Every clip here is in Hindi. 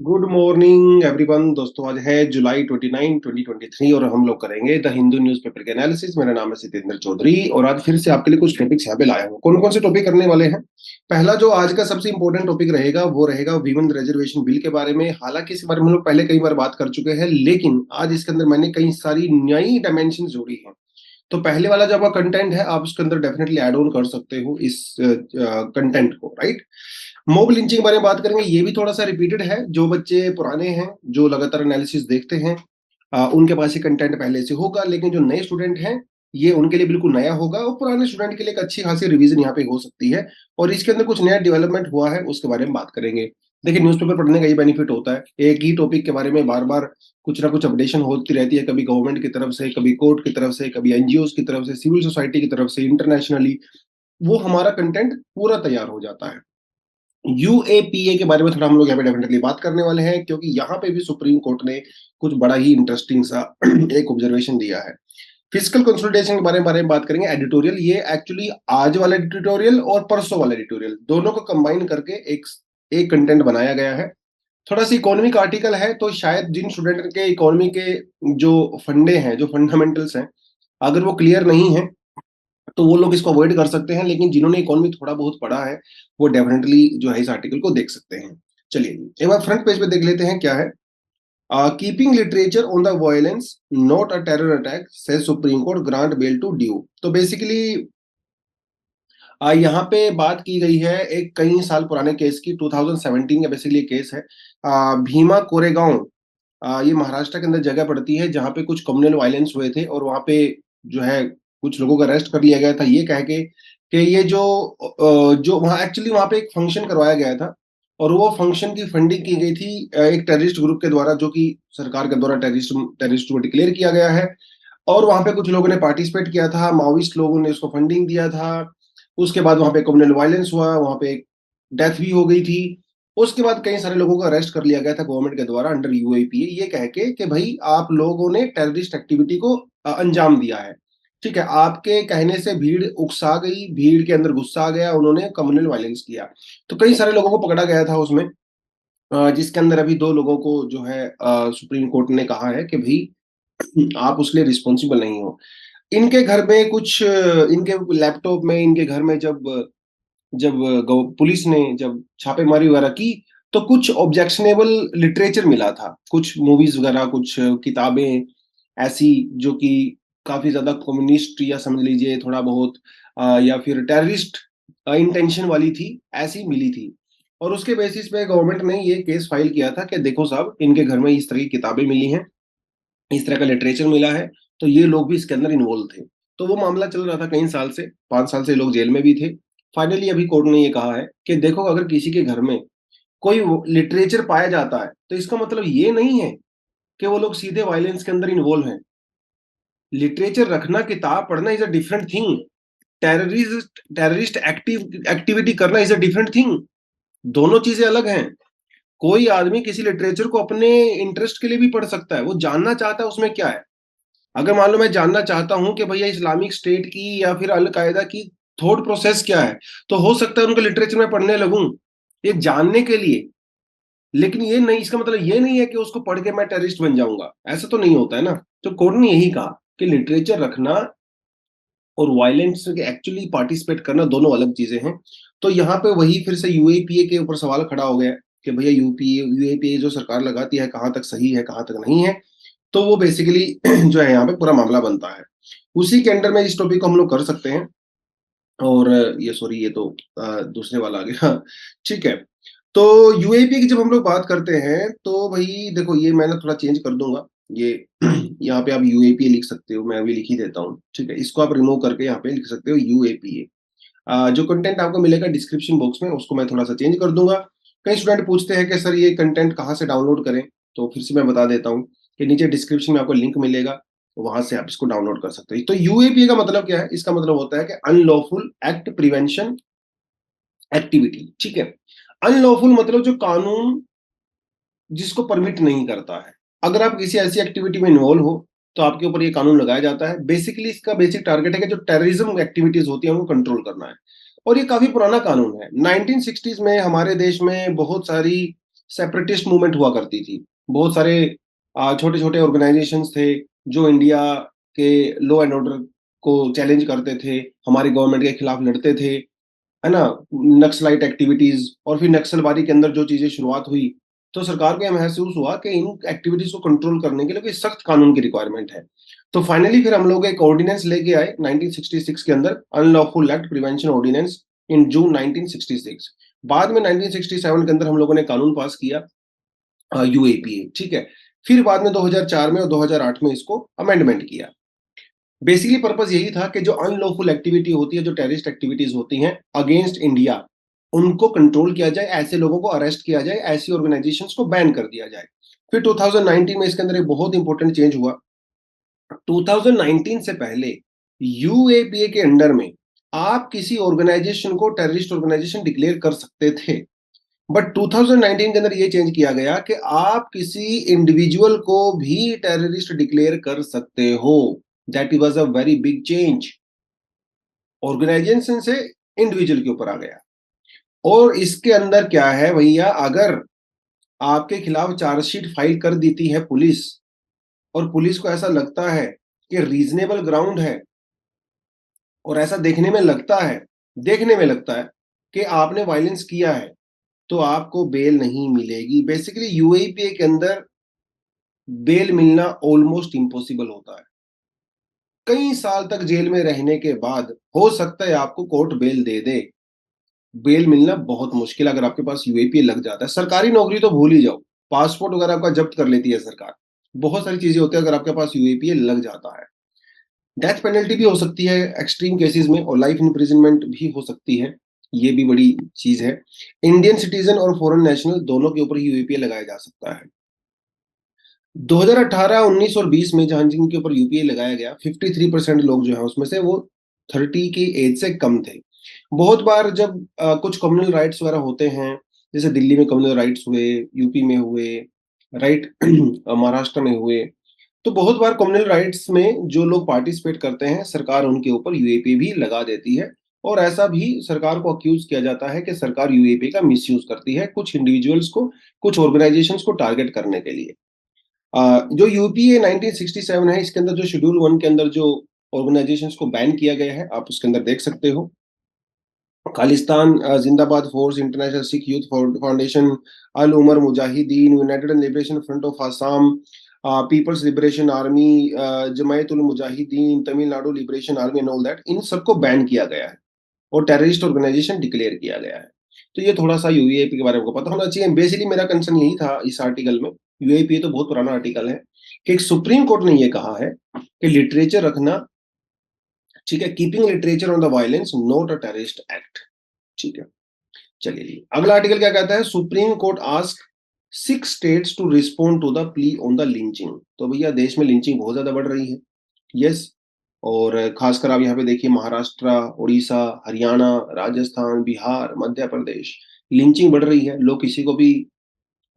Good morning everyone. दोस्तों, आज है जुलाई 29 2023 और हम लोग करेंगे द हिंदू न्यूज़पेपर के एनालिसिस। मेरा नाम है सितेंद्र चौधरी और आज फिर से आपके लिए कुछ टॉपिक्स यहाँ पे लाया हूँ। कौन कौन से टॉपिक करने वाले हैं? पहला जो आज का सबसे इंपॉर्टेंट टॉपिक रहेगा वो रहेगा वीमेन रिजर्वेशन बिल के बारे में। हालांकि इस बारे में हम लोग पहले कई बार बात कर चुके हैं, लेकिन आज इसके अंदर मैंने कई सारी नई डायमेंशन जोड़ी है। तो पहले वाला जो आपका कंटेंट है, आप उसके अंदर डेफिनेटली ऐड ऑन कर सकते हो इस कंटेंट को, राइट। मॉब लिंचिंग के बारे में बात करेंगे। ये भी थोड़ा सा रिपीटेड है। जो बच्चे पुराने हैं, जो लगातार एनालिसिस देखते हैं, उनके पास ये कंटेंट पहले से होगा, लेकिन जो नए स्टूडेंट हैं, ये उनके लिए बिल्कुल नया होगा और पुराने स्टूडेंट के लिए एक अच्छी खासी रिवीजन यहाँ पे हो सकती है। और इसके अंदर कुछ नया डेवलपमेंट हुआ है, उसके बारे में बात करेंगे। देखिए, न्यूज़पेपर पढ़ने का ये बेनिफिट होता है, एक ही टॉपिक के बारे में बार बार कुछ ना कुछ अपडेशन होती रहती है, कभी गवर्नमेंट की तरफ से, कभी कोर्ट की तरफ से, कभी एनजीओ की तरफ से, सिविल सोसाइटी की तरफ से, इंटरनेशनली। वो हमारा कंटेंट पूरा तैयार हो जाता है। यूएपीए के बारे में थोड़ा हम लोग यहाँ पे डेफिनेटली बात करने वाले हैं, क्योंकि यहाँ पे भी सुप्रीम कोर्ट ने कुछ बड़ा ही इंटरेस्टिंग सा एक ऑब्जर्वेशन दिया है। फिजिकल कंसोलिडेशन के बारे में बात करेंगे। एडिटोरियल, ये एक्चुअली आज वाला एडिटोरियल और परसों वाला एडिटोरियल दोनों को कंबाइन करके एक एक कंटेंट बनाया गया है। थोड़ा सा इकोनॉमिक आर्टिकल है, तो शायद जिन स्टूडेंट के इकोनॉमी के जो फंडे हैं, जो फंडामेंटल्स हैं, अगर वो क्लियर नहीं है तो वो लोग इसको अवॉइड कर सकते हैं। लेकिन जिन्होंने इकोनॉमी थोड़ा बहुत पढ़ा है, वो डेफिनेटली जो है इस आर्टिकल को देख सकते हैं। चलिए एक बार फ्रंट पेज पे देख लेते हैं क्या है। Keeping literature on the violence not a terror attack से Supreme Court grant bail to two. तो बेसिकली यहाँ पे बात की गई है एक कई साल पुराने केस की। 2017 का बेसिकली केस है। भीमा कोरेगांव, ये महाराष्ट्र के अंदर जगह पड़ती है, जहाँ पे कुछ कम्युनल वायलेंस हुए थे और वहाँ पे जो है कुछ लोगों को अरेस्ट कर लिया गया था, ये कह के कि ये जो वहाँ एक्चुअली वहाँ पे एक फंक्शन करवाया गया था और वो फंक्शन की फंडिंग की गई थी एक टेररिस्ट ग्रुप के द्वारा, जो कि सरकार के द्वारा टेररिस्ट टेररिस्ट को डिक्लेयर किया गया है। और वहाँ पे कुछ लोगों ने पार्टिसिपेट किया था, माओइस्ट लोगों ने उसको फंडिंग दिया था। उसके बाद वहाँ पे कम्युनल वायलेंस हुआ, वहाँ पे डेथ भी हो गई थी। उसके बाद कई सारे लोगों को अरेस्ट कर लिया गया था गवर्नमेंट के द्वारा अंडर यूएपीए, ये कह के कि भाई आप लोगों ने टेररिस्ट एक्टिविटी को अंजाम दिया है। ठीक है, आपके कहने से भीड़ उकसा गई, भीड़ के अंदर गुस्सा आ गया, उन्होंने कम्युनल वायलेंस किया। तो कई सारे लोगों को पकड़ा गया था उसमें, जिसके अंदर अभी दो लोगों को जो है सुप्रीम कोर्ट ने कहा है कि भाई आप उसके लिए रिस्पॉन्सिबल नहीं हो। इनके घर में कुछ इनके लैपटॉप में, इनके घर में जब जब पुलिस ने जब छापेमारी वगैरह की, तो कुछ ऑब्जेक्शनेबल लिटरेचर मिला था, कुछ मूवीज वगैरह, कुछ किताबें ऐसी जो कि काफी ज्यादा कम्युनिस्ट या समझ लीजिए थोड़ा बहुत या फिर टेररिस्ट इंटेंशन वाली थी, ऐसी मिली थी। और उसके बेसिस पे गवर्नमेंट ने ये केस फाइल किया था कि देखो साहब, इनके घर में इस तरह की किताबें मिली हैं, इस तरह का लिटरेचर मिला है, तो ये लोग भी इसके अंदर इन्वॉल्व थे। तो वो मामला चल रहा था कई साल से, 5 साल से लोग जेल में भी थे। फाइनली अभी कोर्ट ने ये कहा है कि देखो, अगर किसी के घर में कोई लिटरेचर पाया जाता है, तो इसका मतलब ये नहीं है कि वो लोग सीधे वायलेंस के अंदर इन्वॉल्व हैं। लिटरेचर रखना, किताब पढ़ना is a different thing. Terrorist activity करना इज अ डिफरेंट थिंग। दोनों चीजें अलग हैं। कोई आदमी किसी लिटरेचर को अपने इंटरेस्ट के लिए भी पढ़ सकता है, वो जानना चाहता है उसमें क्या है। अगर मान लो मैं जानना चाहता हूं कि भैया इस्लामिक स्टेट की या फिर अल कायदा की थॉट प्रोसेस क्या है, तो हो सकता है उनका लिटरेचर में पढ़ने लगूं, ये जानने के लिए। लेकिन ये नहीं, इसका मतलब ये नहीं है कि उसको पढ़ के मैं टेररिस्ट बन जाऊंगा, ऐसा तो नहीं होता है ना। तो कोर्ट ने यही कहा कि लिटरेचर रखना और वायलेंस के एक्चुअली पार्टिसिपेट करना दोनों अलग चीजें हैं। तो यहाँ पे वही फिर से यूएपीए के ऊपर सवाल खड़ा हो गया कि भैया यूएपीए जो सरकार लगाती है, कहाँ तक सही है, कहाँ तक नहीं है। तो वो बेसिकली जो है यहाँ पे पूरा मामला बनता है। उसी के अंडर में इस टॉपिक को हम लोग कर सकते हैं। और ये सॉरी, ये तो दूसरे वाला आ गया। ठीक है। तो यूएपी की जब हम लोग बात करते हैं, तो भाई देखो, ये मैं ना थोड़ा चेंज कर दूंगा ये। यहाँ पे आप यूएपीए लिख सकते हो, मैं अभी लिख ही देता हूँ। ठीक है, इसको आप रिमूव करके यहाँ पे लिख सकते हो यूएपीए। जो कंटेंट आपको मिलेगा डिस्क्रिप्शन बॉक्स में, उसको मैं थोड़ा सा चेंज कर दूंगा। कई स्टूडेंट पूछते हैं कि सर ये कंटेंट कहाँ से डाउनलोड करें, तो फिर से मैं बता देता हूँ कि नीचे डिस्क्रिप्शन में आपको लिंक मिलेगा, वहां से आप इसको डाउनलोड कर सकते हैं। तो यूएपीए का मतलब क्या है? इसका मतलब होता है कि अनलॉफुल एक्ट प्रिवेंशन एक्टिविटी। ठीक है, अनलॉफुल मतलब जो कानून जिसको परमिट नहीं करता है। अगर आप किसी ऐसी एक्टिविटी में इन्वॉल्व हो, तो आपके ऊपर ये कानून लगाया जाता है। बेसिकली इसका बेसिक टारगेट है कि जो टेररिज्म एक्टिविटीज होती है, उनको कंट्रोल करना है। और ये काफी पुराना कानून है। 1960s में हमारे देश में बहुत सारी सेपरेटिस्ट मूवमेंट हुआ करती थी। बहुत सारे छोटे-छोटे ऑर्गेनाइजेशंस थे जो इंडिया के लॉ एंड ऑर्डर को चैलेंज करते थे, हमारी गवर्नमेंट के खिलाफ लड़ते थे, है ना? नक्सलाइट एक्टिविटीज़ और फिर नक्सलवादी के अंदर जो चीज़ें शुरुआत हुई, तो सरकार को ये महसूस हुआ कि इन एक्टिविटीज़ को कंट्रोल करने के लिए कोई सख्त कानून की रिक्वायरमेंट है। तो फाइनली फिर हम लोग एक ऑर्डिनेंस लेके आए 1966 के अंदर, अनलॉफुल एक्ट प्रिवेंशन ऑर्डिनेंस इन जून 1966। बाद में 1967 के अंदर हम लोगों ने कानून पास किया, यूएपीए, ठीक है? फिर बाद में 2004 में और 2008 में इसको अमेंडमेंट किया। बेसिकली पर्पस यही था कि जो अनलॉफुल एक्टिविटी होती है, जो टेररिस्ट एक्टिविटीज होती हैं अगेंस्ट इंडिया, उनको कंट्रोल किया जाए, ऐसे लोगों को अरेस्ट किया जाए, ऐसी ऑर्गेनाइजेशंस को बैन कर दिया जाए। फिर 2019 में इसके अंदर एक बहुत इंपॉर्टेंट चेंज हुआ। 2019 से पहले यूएपीए के अंडर में आप किसी ऑर्गेनाइजेशन को टेररिस्ट ऑर्गेनाइजेशन डिक्लेयर कर सकते थे, बट 2019 के अंदर ये चेंज किया गया कि आप किसी इंडिविजुअल को भी टेररिस्ट डिक्लेयर कर सकते हो। That was a very big change. Organisation से इंडिविजुअल के ऊपर आ गया। और इसके अंदर क्या है भैया, अगर आपके खिलाफ चार्जशीट फाइल कर देती है पुलिस, और पुलिस को ऐसा लगता है कि रीजनेबल ग्राउंड है, और ऐसा देखने में लगता है कि आपने वायलेंस किया है, तो आपको बेल नहीं मिलेगी। बेसिकली यूएपीए के अंदर बेल मिलना ऑलमोस्ट इम्पॉसिबल होता है। कई साल तक जेल में रहने के बाद हो सकता है आपको कोर्ट बेल दे दे। बेल मिलना बहुत मुश्किल है अगर आपके पास यूएपीए लग जाता है। सरकारी नौकरी तो भूल ही जाओ, पासपोर्ट वगैरह आपका जब्त कर लेती है सरकार। बहुत सारी चीजें होती है अगर आपके पास यूएपीए लग जाता है। डेथ पेनल्टी भी हो सकती है एक्सट्रीम केसेस में, और लाइफ इम्प्रिजनमेंट भी हो सकती है। ये भी बड़ी चीज है। इंडियन सिटीजन और फॉरेन नेशनल दोनों के ऊपर यूएपीए लगाया जा सकता है। 2018, 19 और 20 में जहां जिनके ऊपर यूपीए लगाया गया, 53% लोग जो है उसमें से वो 30 की एज से कम थे। बहुत बार जब कुछ कम्युनल राइट्स वगैरह होते हैं, जैसे दिल्ली में कम्युनल राइट्स हुए, यूपी में हुए, राइट, महाराष्ट्र में हुए, तो बहुत बार कम्युनल राइट्स में जो लोग पार्टिसिपेट करते हैं, सरकार उनके ऊपर यूएपीए भी लगा देती है। और ऐसा भी सरकार को अक्यूज किया जाता है कि सरकार यूएपीए का मिसयूज करती है कुछ इंडिविजुअल्स को, कुछ ऑर्गेनाइजेशंस को टारगेट करने के लिए। जो यूपीए 1967 है, इसके अंदर जो शेड्यूल 1 के अंदर जो ऑर्गेनाइजेशंस को बैन किया गया है, आप उसके अंदर देख सकते हो। Khalistan Zindabad force, International Sikh Youth Foundation, Al Umar Mujahideen, United Liberation Front of Assam, People's Liberation Army, Jamaat ul Mujahideen, Tamil Nadu Liberation Army and all that, इन सबको बैन किया गया है और टेररिस्ट ऑर्गेनाइजेशन डिक्लेयर किया गया है। तो ये थोड़ा सा यूएपी के बारे में आपको पता होना चाहिए। बेसिकली मेरा कंसर्न यही था इस आर्टिकल में। यूएपी तो बहुत पुराना आर्टिकल है कि एक सुप्रीम कोर्ट ने ये कहा है कि लिटरेचर रखना, ठीक है, keeping literature on the violence not a terrorist act, ठीक है। चलिए जी, अगला आर्टिकल क्या कहता है, Supreme Court ask 6 states to respond to the plea on the lynching. तो भैया देश में लिंचिंग बहुत ज्यादा बढ़ रही है, यस। और खासकर आप यहाँ पे देखिए महाराष्ट्र, उड़ीसा, हरियाणा, राजस्थान, बिहार, मध्य प्रदेश, लिंचिंग बढ़ रही है। लोग किसी को भी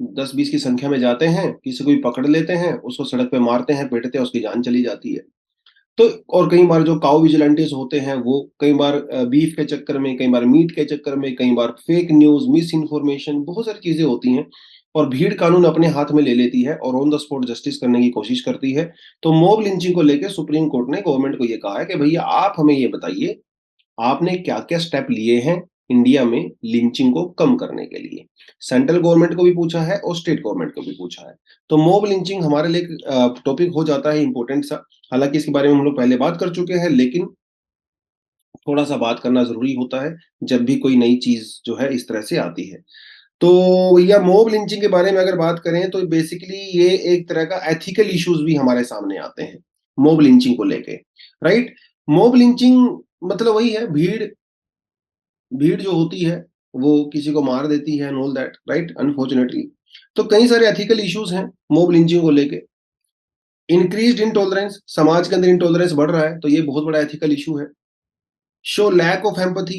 10-20 की संख्या में जाते हैं, किसी को भी पकड़ लेते हैं, उसको सड़क पे मारते हैं, पीटते हैं, उसकी जान चली जाती है। तो और कई बार जो काउ विजिलेंटिस होते हैं वो कई बार बीफ के चक्कर में, कई बार मीट के चक्कर में, कई बार फेक न्यूज, मिस इन्फॉर्मेशन, बहुत सारी चीजें होती हैं, और भीड़ कानून अपने हाथ में ले लेती है और ऑन द स्पॉट जस्टिस करने की कोशिश करती है। तो मॉब लिंचिंग को लेकर सुप्रीम कोर्ट ने गवर्नमेंट को ये कहा है कि भैया आप हमें ये बताइए, आपने क्या क्या स्टेप लिए हैं इंडिया में लिंचिंग को कम करने के लिए। सेंट्रल गवर्नमेंट को भी पूछा है और स्टेट गवर्नमेंट को भी पूछा है। तो मॉब लिंचिंग हमारे लिए टॉपिक हो जाता है इंपॉर्टेंट सा। हालांकि इसके बारे में हम लोग पहले बात कर चुके हैं, लेकिन थोड़ा सा बात करना जरूरी होता है जब भी कोई नई चीज जो है इस तरह से आती है। तो भैया मॉब लिंचिंग के बारे में अगर बात करें तो बेसिकली ये एक तरह का एथिकल इश्यूज भी हमारे सामने आते हैं मॉब लिंचिंग को लेके, राइट। मॉब लिंचिंग मतलब वही है, भीड़ भीड़ जो होती है वो किसी को मार देती है and all that, right, unfortunately. तो कई सारे एथिकल इश्यूज हैं मॉब लिंचिंग को लेके। इंक्रीज्ड इंटॉलरेंस, समाज के अंदर इंटॉलरेंस बढ़ रहा है, तो ये बहुत बड़ा एथिकल इशू है। शो लैक ऑफ एम्पैथी,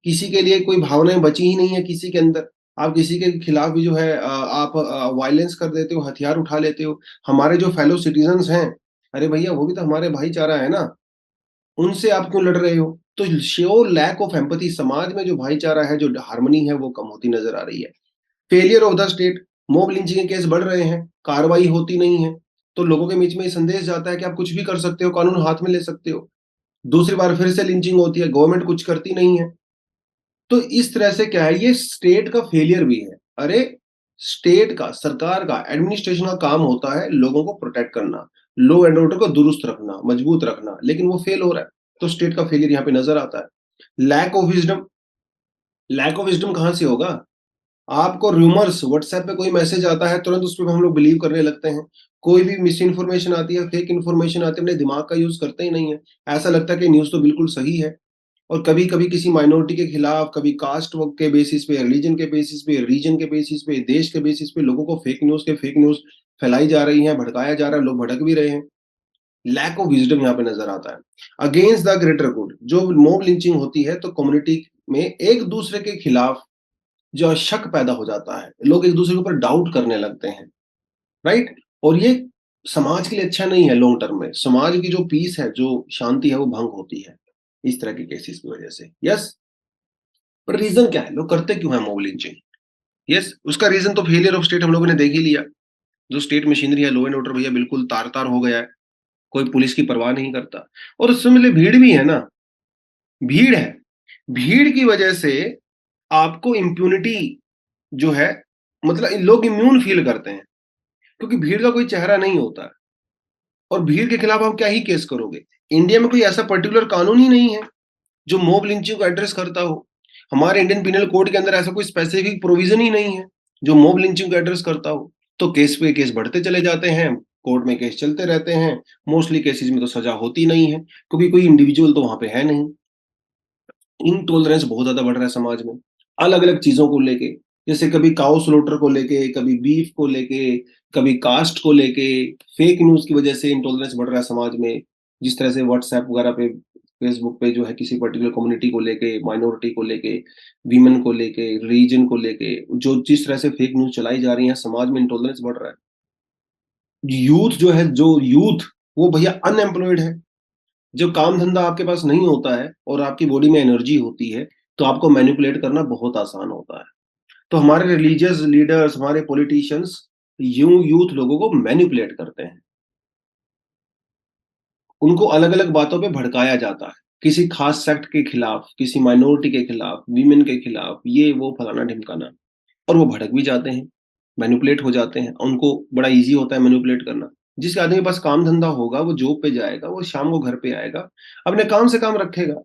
किसी के लिए कोई भावनाएं बची ही नहीं है किसी के अंदर। आप किसी के खिलाफ भी जो है आप वायलेंस कर देते हो, हथियार उठा लेते हो। हमारे जो फेलो सिटीजन्स हैं, अरे भैया वो भी तो हमारे भाईचारा है ना, उनसे आप क्यों लड़ रहे हो। तो शो लैक ऑफ एम्पैथी, समाज में जो भाईचारा है, जो हार्मनी है, वो कम होती नजर आ रही है। Failure of the state, mob lynching के केस बढ़ रहे हैं, कार्रवाई होती नहीं है, तो लोगों के बीच में ये संदेश जाता है कि आप कुछ भी कर सकते हो, कानून हाथ में ले सकते हो। दूसरी बार फिर से लिंचिंग होती है, गवर्नमेंट कुछ करती नहीं है। तो इस तरह से क्या है, ये स्टेट का फेलियर भी है। अरे! स्टेट का, सरकार का, एडमिनिस्ट्रेशन का काम होता है लोगों को प्रोटेक्ट करना, लॉ एंड ऑर्डर को दुरुस्त रखना, मजबूत रखना, लेकिन वो फेल हो रहा है। तो स्टेट का फेलियर यहाँ पे नज़र आता है। लैक ऑफ विज़डम कहाँ से होगा? आपको रूमर्स व्हाट्सएप पे कोई मैसेज आता है, तुरंत उस पे हम लोग बिलीव करने लगते हैं। कोई भी मिस इन्फॉर्मेशन आती है, फेक इन्फॉर्मेशन आती है, अपने दिमाग का यूज़ करते ही नहीं है। ऐसा लगता है कि न्यूज़ तो बिल्कुल सही है। और कभी-कभी किसी माइनॉरिटी के खिलाफ, कभी कास्ट व के बेसिस पे, रिलीजन के बेसिस पे, रीजन के बेसिस पे, देश के बेसिस पे लोगों को फेक न्यूज़ फैलाई जा रही हैं, भड़काया जा रहा है, लोग भड़क भी रहे हैं। लैक ऑफ विज़डम यहाँ पे नज़र आता है। अगेंस्ट द ग्रेटर गुड, जो मॉब लिंचिंग होती है तो कम्युनिटी में एक-दूसरे के खिलाफ जो शक पैदा हो जाता है, लोग एक-दूसरे के ऊपर डाउट करने लगते हैं, राइट? और ये समाज के लिए अच्छा नहीं है लॉन्ग टर्म में। समाज की जो पीस है, जो शांति है, वो भंग होती है, इस तरह के केसेस की वजह से। यस, पर रीज़न क्या है? लोग करते क्यों हैं मॉब लिंचिंग? यस, उसका रीज़न तो फेलियर ऑफ स्टेट हम लोगों ने देख ही लिया। जो स्टेट मशीनरी है, लॉ एंड ऑर्डर भैया बिल्कुल तार-तार हो गया है, कोई पुलिस की परवाह नहीं करता। और उससे मिले भीड़ भी है ना, भीड़ है। भीड़ की वजह से आपको इम्प्यूनिटी जो है, मतलब लोग इम्यून फ़ील करते हैं, क्योंकि भीड़ का कोई चेहरा नहीं होता है। और भीड़ के खिलाफ आप क्या ही केस करोगे? इंडिया में कोई ऐसा पर्टिकुलर कानून ही नहीं है, जो मॉब लिंचिंग को एड्रेस करता हो। हमारे इंडियन पिनल कोड के अंदर ऐसा कोई स्पेसिफिक प्रोविज़न ही नहीं है, जो मॉब लिंचिंग को एड्रेस करता हो। तो केस पे केस बढ़ते चले जाते हैं, कोर्ट में केस चलते रहते हैं, मोस्टली केसेज़ में तो सज़ा होती नहीं है, क्योंकि कोई इंडिविजुअल तो वहाँ पे है नहीं। इनटॉलरेंस बहुत ज़्यादा बढ़ रहा है समाज में, अलग-अलग चीज़ों को लेके, जैसे कभी काऊ स्लॉटर को लेके, कभी बीफ को लेके, कभी कास्ट को लेके, फेक न्यूज़ की वजह से इनटॉलरेंस बढ़ रहा है समाज में। जिस तरह से व्हाट्सएप वगैरह पे, फेसबुक पे जो है किसी पर्टिकुलर कम्युनिटी को लेके, माइनॉरिटी को लेके, वीमेन को लेके, रिलीजन को लेके, जो जिस तरह से फेक न्यूज़ चलाई जा रही है, समाज में इनटॉलरेंस बढ़ रहा है। जो यूथ वो भैया अनएम्प्लॉयड है। जब काम-धंधा आपके पास नहीं होता है और आपकी बॉडी में एनर्जी होती है, तो आपको मैनिपुलेट करना बहुत आसान होता है। तो हमारे रिलीजियस लीडर्स, हमारे पॉलिटिशियंस यूथ लोगों को मैनिपुलेट करते हैं। उनको अलग-अलग बातों पे भड़काया जाता है। किसी खास सेक्ट के खिलाफ, किसी माइनॉरिटी के खिलाफ, वीमेन के खिलाफ, ये वो फलाना-ढिमकाना, और वो भड़क भी जाते हैं, मैनिपुलेट हो जाते हैं। उनको बड़ा ईज़ी होता है मैनिपुलेट करना। जिस आदमी के पास काम-धंधा होगा, वो जॉब पे जाएगा, वो शाम को घर पे आएगा, अपने काम से काम रखेगा।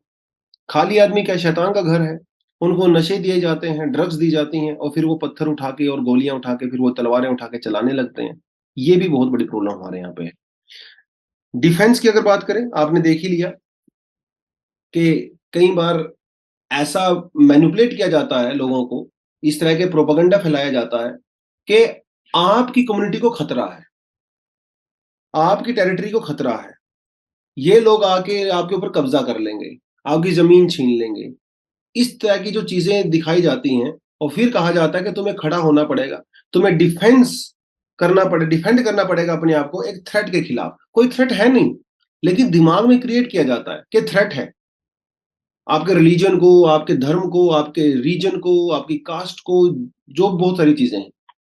खाली आदमी क्या शैतान का घर है। उनको नशे दिए जाते हैं, ड्रग्स दी जाती हैं, और फिर वो पत्थर उठा के और गोलियाँ उठा के, फिर वो तलवारें उठा के चलाने लगते हैं। ये भी बहुत बड़ी प्रॉब्लम हमारे यहाँ पे है। डिफेंस की अगर बात करें, आपने देख ही लिया कि कई बार ऐसा मैनिपुलेट किया जाता है लोगों को, इस तरह के प्रोपेगेंडा फैलाया जाता है कि आपकी कम्युनिटी को खतरा है, आपकी टेरिटरी को खतरा है। ये लोग आके आपके ऊपर कब्ज़ा कर लेंगे, आपकी ज़मीन छीन लेंगे। इस तरह की जो चीज़ें दिखाई जाती हैं, और फिर कहा जाता है कि तुम्हें खड़ा होना पड़ेगा, तुम्हें डिफेंड करना पड़ेगा अपने आप को एक थ्रेट के खिलाफ। कोई थ्रेट है नहीं, लेकिन दिमाग में क्रिएट किया जाता है कि थ्रेट है। आपके रिलीजन को, आपके धर्म को, आपके रीजन को, आपकी कास्ट को, जो बहुत सारी चीज़ें हैं,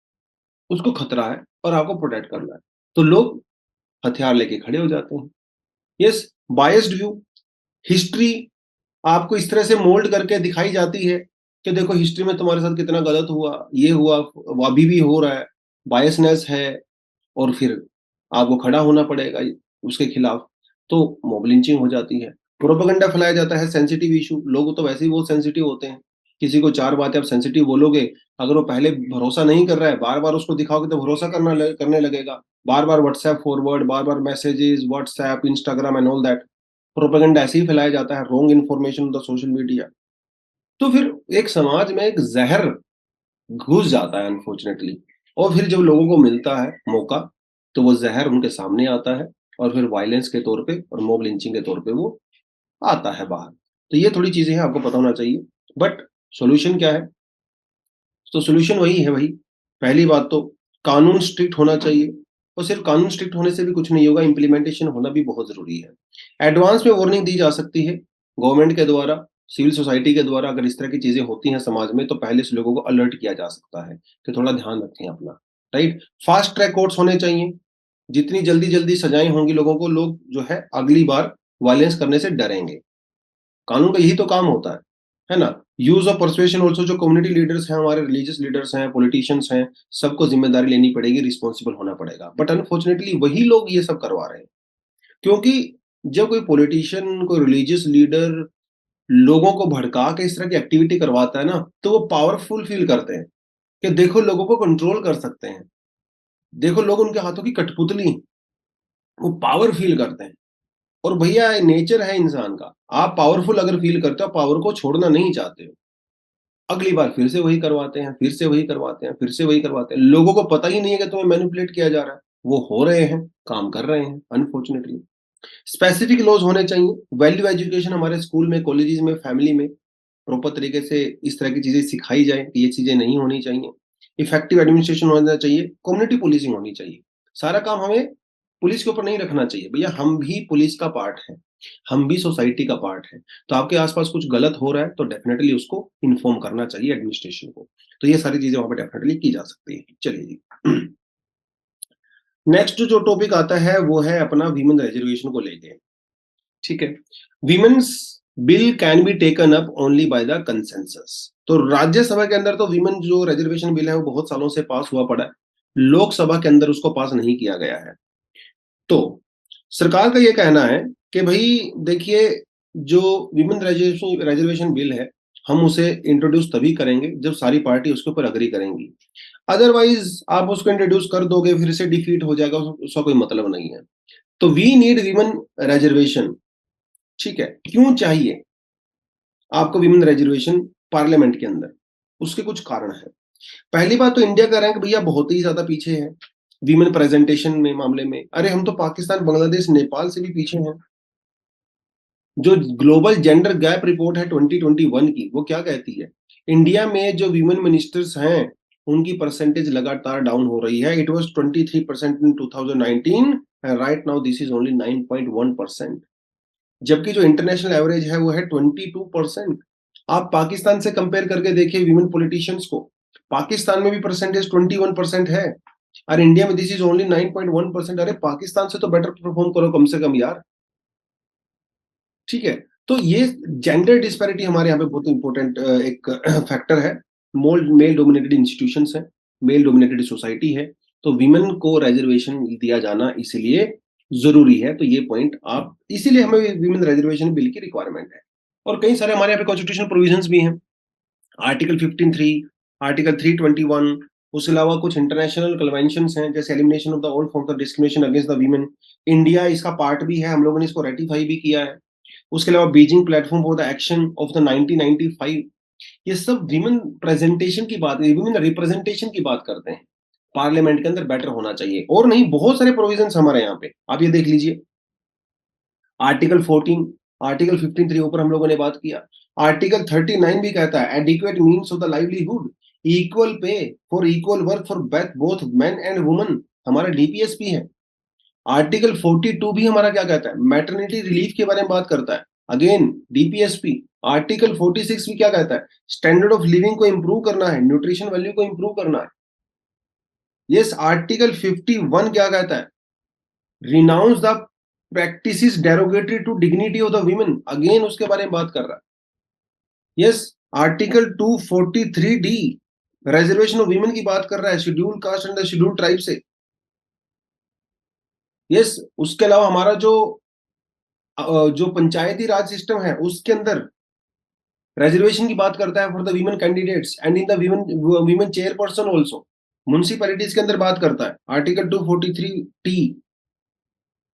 उसको खतरा है और आपको प्रोटेक्ट करना है। तो लोग हथियार लेके खड़े हो जाते हैं। यस, बायस्ड व्यू, हिस्ट्री आपको इस तरह से मोल्ड करके दिखाई जाती है कि देखो हिस्ट्री में तुम्हारे साथ कितना गलत हुआ, ये हुआ, वो अभी भी हो रहा है, बायसनेस है, और फिर आपको खड़ा होना पड़ेगा उसके खिलाफ। तो मॉब लिंचिंग हो जाती है। प्रोपेगेंडा फैलाया जाता है, सेंसिटिव इश्यू, लोग तो वैसे ही बहुत सेंसिटिव होते हैं। किसी को 4 बातें आप सेंसिटिव बोलोगे, अगर वो पहले भरोसा नहीं कर रहा है, बार-बार उसको दिखाओगे तो भरोसा करने लगेगा। बार-बार व्हाट्सएप फॉरवर्ड, बार-बार messages, WhatsApp, Instagram and all that. Propaganda ऐसे ही फैलाया जाता है, wrong information on the social media. तो फिर एक समाज में एक ज़हर घुस जाता है अनफॉर्चुनेटली, और फिर जब लोगों को मिलता है मौका, तो वो ज़हर उनके सामने आता है, और फिर वायलेंस के तौर पे और मॉब लिंचिंग के तौर पे वो आता है बाहर। तो ये थोड़ी चीज़ें हैं, आपको पता होना चाहिए। बट सॉल्यूशन क्या है? तो सॉल्यूशन वही है भाई, पहली बात तो कानून स्ट्रिक्ट होना चाहिए, और सिर्फ कानून स्ट्रिक्ट होने से भी कुछ नहीं होगा, इम्प्लीमेंटेशन होना भी बहुत ज़रूरी है। एडवांस में वार्निंग दी जा सकती है गवर्नमेंट के द्वारा, सिविल सोसाइटी के द्वारा। अगर इस तरह की चीज़ें होती हैं समाज में, तो पहले से लोगों को अलर्ट किया जा सकता है कि थोड़ा ध्यान रखें अपना। राइट? फास्ट ट्रैक कोर्ट्स होने चाहिए, जितनी जल्दी सजाएं होंगी लोगों को, लोग जो है अगली बार वायलेंस करने से डरेंगे। कानून का यही तो काम होता है ना? यूज ऑफ परसुएशन ऑल्सो, जो कम्युनिटी लीडर्स हैं, हमारे रिलीजियस लीडर्स हैं, पॉलिटिशियंस हैं, सबको जिम्मेदारी लेनी पड़ेगी, रिस्पॉन्सिबल होना पड़ेगा। बट अनफॉर्चुनेटली वही लोग ये सब करवा रहे हैं, क्योंकि जब कोई पॉलिटिशियन, कोई रिलीजियस लीडर लोगों को भड़का के इस तरह की एक्टिविटी करवाता है ना, तो वो पावरफुल फील करते हैं कि देखो लोगों को कंट्रोल कर सकते हैं, देखो लोग उनके हाथों की कठपुतली, वो पावर फील करते हैं। और भैया नेचर है इंसान का, आप पावरफुल अगर फील करते हो, पावर को छोड़ना नहीं चाहते हो, अगली बार फिर से वही करवाते हैं, फिर से वही करवाते हैं, फिर से वही करवाते हैं। लोगों को पता ही नहीं है कि तुम्हें मैनिपुलेट किया जा रहा है, वो हो रहे हैं, काम कर रहे हैं अनफॉर्चुनेटली। स्पेसिफिक लॉज होने चाहिए, वैल्यू एजुकेशन हमारे स्कूल में, कॉलेजेस में, फैमिली में प्रॉपर तरीके से इस तरह की चीजें सिखाई जाए कि ये चीजें नहीं होनी चाहिए। इफेक्टिव एडमिनिस्ट्रेशन होना चाहिए, कम्युनिटी पुलिसिंग होनी चाहिए। सारा काम हमें पुलिस के ऊपर नहीं रखना चाहिए, भैया हम भी पुलिस का पार्ट है, हम भी सोसाइटी का पार्ट है। तो आपके आसपास कुछ गलत हो रहा है तो डेफिनेटली उसको इन्फॉर्म करना चाहिए एडमिनिस्ट्रेशन को। तो ये सारी चीजें वहां पर डेफिनेटली की जा सकती है। चलिए जी, नेक्स्ट जो टॉपिक आता है वो है अपना वीमेन रिजर्वेशन को लेके। ठीक है, women's bill can be taken up only by the consensus. तो राज्यसभा के अंदर तो वीमेन जो रिजर्वेशन बिल है वो बहुत सालों से पास हुआ पड़ा है, लोकसभा के अंदर उसको पास नहीं किया गया है। तो सरकार का ये कहना है कि भाई देखिए, जो वीमेन रिजर्वेशन बिल है, हम उसे इंट्रोड्यूस तभी करेंगे जब सारी पार्टी उसके ऊपर अग्री करेंगी। अदरवाइज आप उसको इंट्रोड्यूस कर दोगे फिर से डिफीट हो जाएगा, उसका कोई मतलब नहीं है। तो वी नीड वीमेन रिजर्वेशन। ठीक है, क्यों चाहिए आपको विमेन रिजर्वेशन पार्लियामेंट के अंदर? उसके कुछ कारण है। पहली बात तो इंडिया का रैंक भैया बहुत ही ज्यादा पीछे है विमेन प्रेजेंटेशन में मामले में। अरे हम तो पाकिस्तान, बांग्लादेश, नेपाल से भी पीछे हैं। जो ग्लोबल जेंडर गैप रिपोर्ट है 2021 की, वो क्या कहती है? इंडिया में जो विमेन मिनिस्टर्स हैं उनकी परसेंटेज लगातार डाउन हो रही है। It was 23% in 2019 and right now this is only 9.1%। जबकि जो इंटरनेशनल एवरेज है वो है 22%। आप पाकिस्तान से कंपेयर करके देखिए विमेन पॉलिटिशियंस को, पाकिस्तान में भी परसेंटेज 21% है और इंडिया में दिस इज ओनली 9.1%। अरे पाकिस्तान से तो बेटर परफॉर्म करो कम से कम यार। ठीक है, तो ये जेंडर डिस्पैरिटी हमारे यहाँ पे बहुत इंपॉर्टेंट एक फैक्टर है। मेल डोमिनेटेड इंस्टीट्यूशंस है, मेल डोमिनेटेड सोसाइटी है, तो विमेन को रिजर्वेशन दिया जाना इसलिए जरूरी है। तो ये पॉइंट आप, इसीलिए हमें विमेन रिजर्वेशन बिल की रिक्वायरमेंट है। और कई सारे हमारे यहाँ पे कॉन्स्टिट्यूशन प्रोविजंस भी हैं, आर्टिकल 15(3), आर्टिकल 321। उसके अलावा कुछ इंटरनेशनल कन्वेंशंस हैं, जैसे elimination of the all forms of discrimination against the women. India इसका पार्ट भी है, हम लोगों ने इसको रेटिफाई भी किया है। उसके अलावा Beijing platform for the action of the 1995। ये सब विमेन प्रेजेंटेशन की बात, विमेन रिप्रेजेंटेशन की बात करते हैं। पार्लियामेंट के अंदर बेटर होना चाहिए, और नहीं बहुत सारे प्रोविजंस हमारे यहाँ पे, आप ये देख लीजिए। आर्टिकल 14, आर्टिकल 15(3) ऊपर हम लोगों ने बात किया। आर्टिकल 39 भी कहता है adequate means of the livelihood, equal pay for equal work for both men and woman, हमारा डीपीएस भी है। आर्टिकल 42 भी हमारा क्या कहता है? मैटरनिटी रिलीफ के बारे में बात करता है, अगेन डीपीएसपी। आर्टिकल 46 भी क्या कहता है? स्टैंडर्ड ऑफ लिविंग को इंप्रूव करना है, न्यूट्रिशन वैल्यू को इंप्रूव करना है। यस, आर्टिकल 51 क्या कहता है? Renounce the practices derogatory to dignity of the women, again उसके बारे में बात कर रहा है। Yes, article 243D reservation of women की बात कर रहा है, schedule caste and the schedule tribe से। यस, उसके अलावा हमारा जो पंचायती राज सिस्टम है उसके अंदर रिजर्वेशन की बात करता है for the women candidates and in the women chairperson also. Municipalities के अंदर बात करता है आर्टिकल 243T।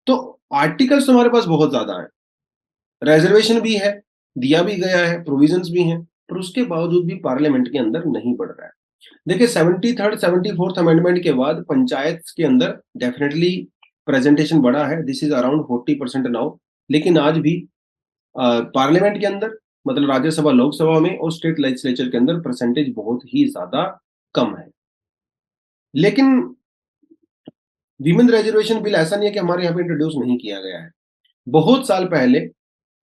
तो आर्टिकल्स तो हमारे पास बहुत ज्यादा है, रिजर्वेशन भी है, दिया भी गया है, प्रोविजंस भी हैं, पर उसके बावजूद भी पार्लियामेंट के अंदर नहीं बढ़ रहा है। देखिए 73rd 74th अमेंडमेंट के बाद पंचायत के अंदर डेफिनेटली प्रेजेंटेशन बढ़ा है, दिस इज अराउंड 40% नाउ। लेकिन आज भी पार्लियामेंट के अंदर, मतलब राज्यसभा लोकसभा में और स्टेट लेजिस्लेचर के अंदर परसेंटेज बहुत ही ज्यादा कम है। लेकिन विमेन रिजर्वेशन बिल ऐसा नहीं है कि हमारे यहाँ पे इंट्रोड्यूस नहीं किया गया है। बहुत साल पहले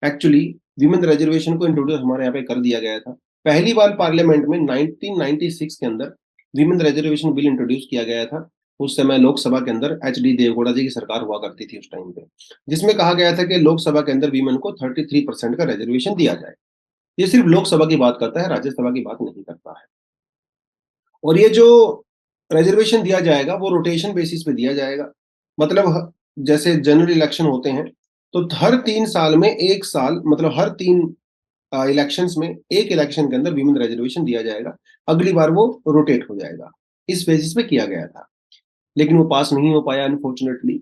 एक्चुअली विमेन रिजर्वेशन को इंट्रोड्यूस हमारे यहाँ पे कर दिया गया था, पहली बार पार्लियामेंट में 1996 के अंदर वीमेन रिजर्वेशन बिल इंट्रोड्यूस किया गया था। उस समय लोकसभा के अंदर एचडी देवगौड़ा जी की सरकार हुआ करती थी उस टाइम पे, जिसमें कहा गया था कि लोकसभा के अंदर वीमेन को 33% का रिजर्वेशन दिया जाए। ये सिर्फ लोकसभा की बात करता है, राज्यसभा की बात नहीं करता है। और ये जो रिजर्वेशन दिया जाएगा वो रोटेशन बेसिस पे दिया जाएगा। मतलब जैसे जनरल इलेक्शन होते हैं, तो हर 3 साल में 1 साल, मतलब हर 3 इलेक्शंस में एक इलेक्शन के अंदर वीमेन रिजर्वेशन दिया जाएगा। अगली बार वो रोटेट हो जाएगा। इस बेसिस पे किया गया था, लेकिन वो पास नहीं हो पाया अनफॉर्चुनेटली।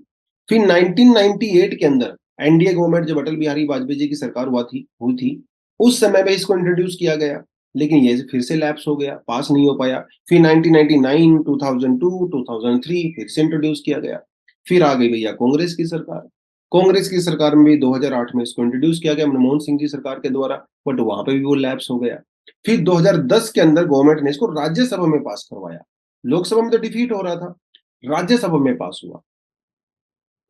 फिर 1998 के अंदर एनडीए गवर्नमेंट, जब अटल बिहारी वाजपेयी जी की सरकार हुई थी, उस समय में इसको इंट्रोड्यूस किया गया, लेकिन ये फिर से लैप्स हो गया, पास नहीं हो पाया। फिर 1999, 2002, 2003 फिर से इंट्रोड्यूस किया गया। फिर आ गई भैया कांग्रेस की सरकार। कांग्रेस की सरकार में भी 2008 में इसको इंट्रोड्यूस किया गया मनमोहन सिंह जी सरकार के द्वारा, बट वहां पे भी वो लैप्स हो गया। फिर 2010 के अंदर गवर्नमेंट ने इसको राज्यसभा में पास करवाया। लोकसभा में तो डिफीट हो रहा था, राज्यसभा में पास हुआ।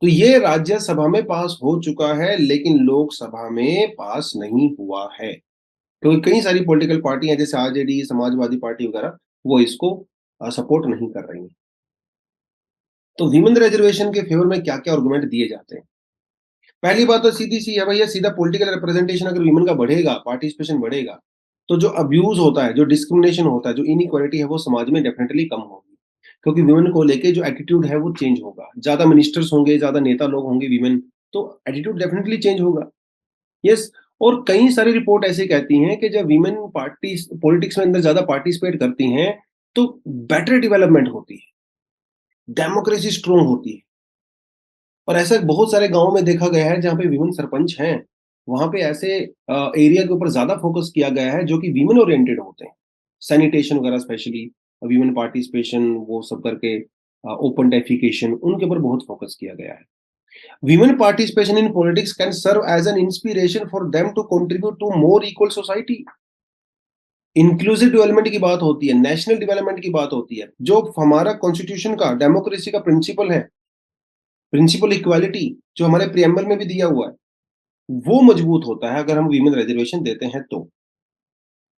तो ये राज्यसभा में पास हो चुका है, लेकिन लोकसभा में पास नहीं हुआ है, क्योंकि कई सारी पॉलिटिकल पार्टी हैं जैसे आरजेडी, समाजवादी पार्टी वगैरह, वो इसको सपोर्ट नहीं कर रही हैं। तो विमेन रिजर्वेशन के फेवर में क्या क्या आर्गुमेंट दिए जाते हैं? पहली बात तो सीधी सी है भैया, सीधा पॉलिटिकल रिप्रेजेंटेशन अगर विमेन का बढ़ेगा, पार्टिसिपेशन बढ़ेगा, तो जो अब्यूज होता है, जो डिस्क्रिमिनेशन होता है, जो इनइक्वालिटी है, वो समाज में डेफिनेटली कम होगी। क्योंकि विमेन को लेके जो एटीट्यूड है वो चेंज होगा। ज्यादा मिनिस्टर्स होंगे, ज्यादा नेता लोग होंगे विमेन, तो एटीट्यूड डेफिनेटली चेंज होगा। यस। और कई सारी रिपोर्ट ऐसे कहती हैं कि जब विमेन पार्टी पॉलिटिक्स में अंदर ज्यादा पार्टिसिपेट करती हैं, तो बेटर डेवलपमेंट होती है, डेमोक्रेसी स्ट्रोंग होती है। और ऐसा बहुत सारे गाँव में देखा गया है जहाँ पे विमेन सरपंच हैं, वहाँ पे ऐसे एरिया के ऊपर ज़्यादा फोकस किया गया है जो कि विमेन ओरिएंटेड होते हैं। सैनिटेशन वगैरह स्पेशली, विमेन पार्टिसिपेशन, वो सब करके ओपन डेफिकेशन, उनके ऊपर बहुत फोकस किया गया है। Women participation in politics can serve as an inspiration for them to contribute to more equal society. Inclusive development की बात होती है, नेशनल डेवलपमेंट की बात होती है, जो हमारा कॉन्स्टिट्यूशन का, डेमोक्रेसी का प्रिंसिपल है, प्रिंसिपल इक्वालिटी, जो हमारे प्रियम्बल में भी दिया हुआ है, वो मजबूत होता है अगर हम वीमेन रिजर्वेशन देते हैं तो।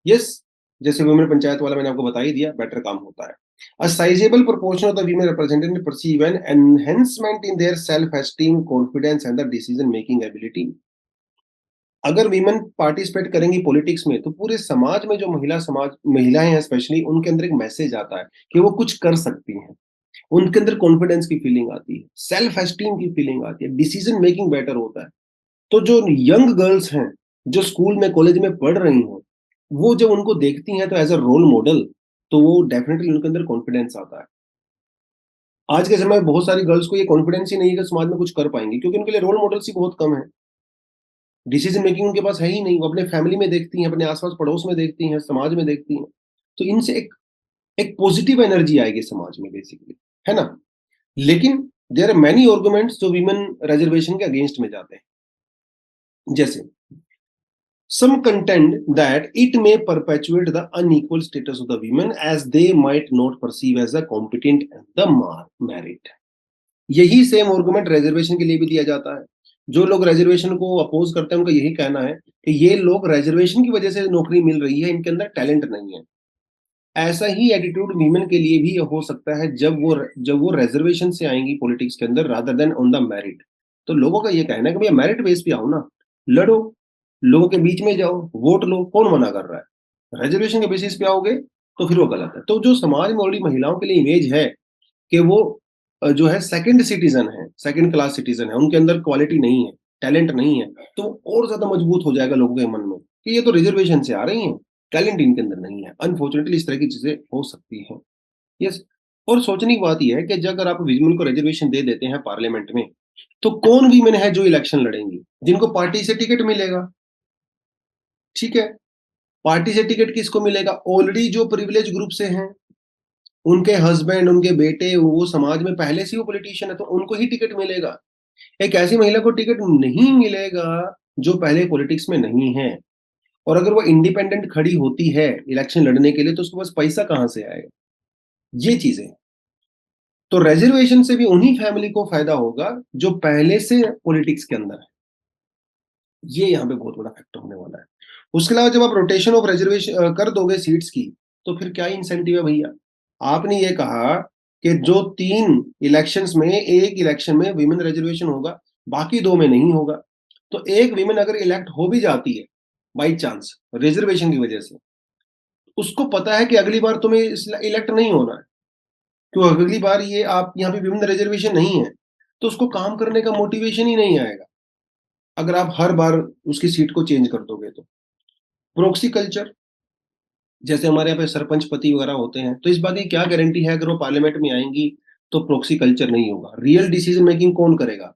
यस। जैसे वुमेन पंचायत वाला मैंने आपको बता ही दिया, बेटर काम होता है। A sizable proportion of the women represented perceive an enhancement in their self-esteem, confidence and the decision making ability. अगर वीमेन पार्टिसिपेट करेंगी पॉलिटिक्स में, तो पूरे समाज में जो महिलाएं हैं स्पेशली, उनके अंदर एक मैसेज आता है कि वो कुछ कर सकती हैं। उनके अंदर कॉन्फिडेंस की फीलिंग आती है, सेल्फ एस्टीम की फीलिंग आती है, डिसीजन मेकिंग बेटर होता है। तो जो यंग गर्ल्स हैं, जो स्कूल में कॉलेज में पढ़ रही हैं, वो जब उनको देखती हैं तो एज अ रोल मॉडल, तो वो डेफिनेटली उनके अंदर कॉन्फिडेंस आता है। आज के समय में बहुत सारी गर्ल्स को ये कॉन्फिडेंस ही नहीं है कि समाज में कुछ कर पाएंगी, क्योंकि उनके लिए रोल मॉडल्स ही बहुत कम है। डिसीजन मेकिंग उनके पास है ही नहीं। वो अपने फैमिली में देखती हैं, अपने आसपास पड़ोस में देखती हैं, समाज में देखती हैं। तो इनसे एक एक पॉजिटिव एनर्जी आएगी समाज में बेसिकली, है ना? लेकिन देयर आर मेनी आर्गुमेंट्स जो वीमेन रिजर्वेशन के अगेंस्ट में जाते हैं। जैसे some contend that it may perpetuate the unequal status of the women as they might not perceive as a competent in the merit. यही सेम आर्गुमेंट रिजर्वेशन के लिए भी दिया जाता है। जो लोग रिजर्वेशन को अपोज करते हैं, उनका यही कहना है कि ये लोग रिजर्वेशन की वजह से नौकरी मिल रही है, इनके अंदर टैलेंट नहीं है। ऐसा ही एटीट्यूड वीमेन के लिए भी हो सकता है जब वो रिजर्वेशन से आएंगी पॉलिटिक्स के अंदर, rather than on the merit. तो लोगों का ये कहना है कि भैया मेरिट बेस पे आओ ना, लड़ो, लोगों के बीच में जाओ, वोट लो, कौन मना कर रहा है? रिजर्वेशन के बेसिस पे आओगे तो फिर वो गलत है। तो जो समाज में ऑलरेडी महिलाओं के लिए इमेज है कि वो जो है सेकंड सिटीजन है, सेकंड क्लास सिटीजन है, उनके अंदर क्वालिटी नहीं है, टैलेंट नहीं है, तो और ज्यादा मजबूत हो जाएगा लोगों के मन में कि ये तो रिजर्वेशन से आ रही हैं, टैलेंट इनके अंदर नहीं है। अनफॉर्चुनेटली इस तरह की चीजें हो सकती हैं। यस। और सोचने की बात यह है कि अगर आप विमेन को रिजर्वेशन दे देते हैं पार्लियामेंट में, तो कौन वीमेन है जो इलेक्शन लड़ेंगी? जिनको पार्टी से टिकट मिलेगा। ठीक है। पार्टी से टिकट किसको मिलेगा? ऑलरेडी जो प्रिविलेज ग्रुप से हैं, उनके हस्बैंड, उनके बेटे, वो समाज में पहले से ही वो पॉलिटिशियन है, तो उनको ही टिकट मिलेगा। एक ऐसी महिला को टिकट नहीं मिलेगा जो पहले पॉलिटिक्स में नहीं है। और अगर वो इंडिपेंडेंट खड़ी होती है इलेक्शन लड़ने के लिए, तो उसके पास पैसा कहाँ से आएगा? ये चीजें। तो रिजर्वेशन से भी उन्हीं फैमिली को फायदा होगा जो पहले से पॉलिटिक्स के अंदर है। ये यहाँ पे बहुत बड़ा फैक्टर होने वाला है। उसके अलावा जब आप रोटेशन ऑफ रिजर्वेशन कर दोगे सीट्स की, तो फिर क्या इंसेंटिव है भैया? आपने ये कहा कि जो 3 इलेक्शंस में, एक इलेक्शन में विमेन रिजर्वेशन होगा, बाकी 2 में नहीं होगा। तो एक विमेन अगर इलेक्ट हो भी जाती है, बाय चांस रिजर्वेशन की वजह से, उसको पता है कि अगली बार तुम्हें इलेक्ट नहीं होना है। तो अगली बार ये आप यहाँ पे विमेन रिजर्वेशन नहीं है, तो उसको काम करने का मोटिवेशन ही नहीं आएगा, अगर आप हर बार उसकी सीट को चेंज कर दोगे तो। प्रॉक्सी कल्चर, जैसे हमारे यहाँ पे सरपंच पति वगैरह होते हैं, तो इस बात की क्या गारंटी है अगर वो पार्लियामेंट में आएँगी, तो प्रॉक्सी कल्चर नहीं होगा। रियल डिसीजन मेकिंग कौन करेगा?